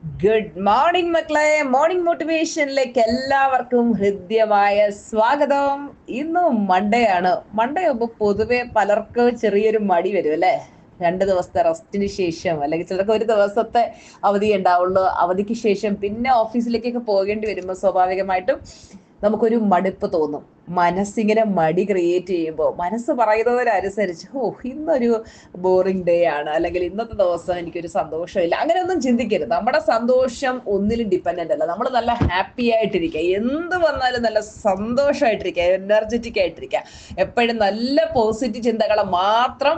Good morning മക്കളെ. Morning മോട്ടിവേഷനിലേക്ക് എല്ലാവർക്കും ഹൃദ്യമായ സ്വാഗതം. ഇന്നും മൺഡേ ആണ്. മൺഡേ ആകുമ്പോൾ പൊതുവെ പലർക്കും ചെറിയൊരു മടി വരും അല്ലെ. 2 ദിവസത്തെ റെസ്റ്റിന് ശേഷം, അല്ലെങ്കിൽ ചിലർക്ക് ഒരു ദിവസത്തെ അവധി ഉണ്ടാവുള്ളൂ. അവധിക്ക് ശേഷം പിന്നെ ഓഫീസിലേക്കൊക്കെ പോകേണ്ടി വരുമ്പോൾ സ്വാഭാവികമായിട്ടും നമുക്കൊരു മടുപ്പ് തോന്നും. മനസ്സിങ്ങനെ മടി ക്രിയേറ്റ് ചെയ്യുമ്പോൾ മനസ്സ് പറയുന്നതിനനുസരിച്ച് ഇന്നൊരു ബോറിംഗ് ഡേ ആണ്, അല്ലെങ്കിൽ ഇന്നത്തെ ദിവസം എനിക്കൊരു സന്തോഷമില്ല, അങ്ങനെയൊന്നും ചിന്തിക്കരുത്. നമ്മുടെ സന്തോഷം ഒന്നിലും ഡിപ്പെൻഡന്റ് അല്ല. നമ്മൾ നല്ല ഹാപ്പി ആയിട്ടിരിക്കുക, എന്ത് വന്നാലും നല്ല സന്തോഷമായിട്ടിരിക്കുക, എനർജറ്റിക് ആയിട്ടിരിക്കുക, എപ്പോഴും നല്ല പോസിറ്റീവ് ചിന്തകളെ മാത്രം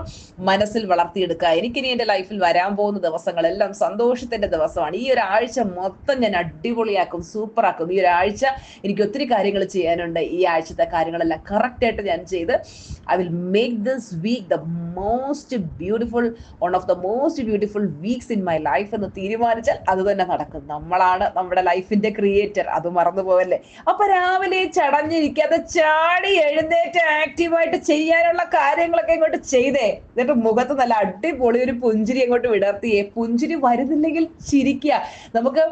മനസ്സിൽ വളർത്തിയെടുക്കുക. എനിക്കിനി എൻ്റെ ലൈഫിൽ വരാൻ പോകുന്ന ദിവസങ്ങളെല്ലാം സന്തോഷത്തിന്റെ ദിവസമാണ്. ഈ ഒരാഴ്ച മൊത്തം ഞാൻ അടിപൊളിയാക്കും, സൂപ്പറാക്കും. ഈ ഒരാഴ്ച എനിക്ക് ഒത്തിരി കാര്യങ്ങൾ ചെയ്യാനുണ്ട്. ഈ ആഴ്ചത്തെ കാര്യങ്ങളെല്ലാം കറക്റ്റ് ആയിട്ട് ഞാൻ ചെയ്ത് I will make this week the most beautiful, one of the most beautiful weeks in my life എന്ന് തീരുമാനിച്ചാൽ അത് തന്നെ നടക്കും. നമ്മളാണ് നമ്മുടെ ലൈഫിന്റെ ക്രിയേറ്റർ, അത് മറന്നു പോവല്ലേ. അപ്പൊ രാവിലെ ചടഞ്ഞിരിക്കാതെ ചാടി എഴുന്നേറ്റ് ആക്റ്റീവായിട്ട് ചെയ്യാനുള്ള കാര്യങ്ങളൊക്കെ ഇങ്ങോട്ട് ചെയ്തേ. എന്നിട്ട് മുഖത്ത് നല്ല അടിപൊളി ഒരു പുഞ്ചിരി അങ്ങോട്ട് വിടർത്തിയേ. പുഞ്ചിരി വരുന്നില്ലെങ്കിൽ ചിരിക്കുക. നമുക്ക്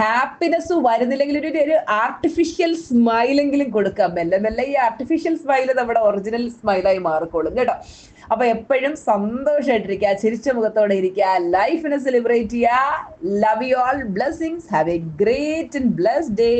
ഹാപ്പിനെസ് വരുന്നില്ലെങ്കിൽ ഒരു ആർട്ടിഫിഷ്യൽ സ്മൈലെങ്കിലും കൊടുക്കാം. മെല്ലെ മെല്ലെ ഈ ആർട്ടിഫിഷ്യൽ സ്മൈല് നമ്മുടെ ഒറിജിനൽ സ്മൈലായി മാറിക്കോളും കേട്ടോ. അപ്പൊ എപ്പോഴും സന്തോഷമായിട്ടിരിക്കുക, ചിരിച്ച മുഖത്തോടെ ഇരിക്കുക, ലൈഫിനെ സെലിബ്രേറ്റ് ചെയ്യുക. Love you all, blessings, have A great and blessed day.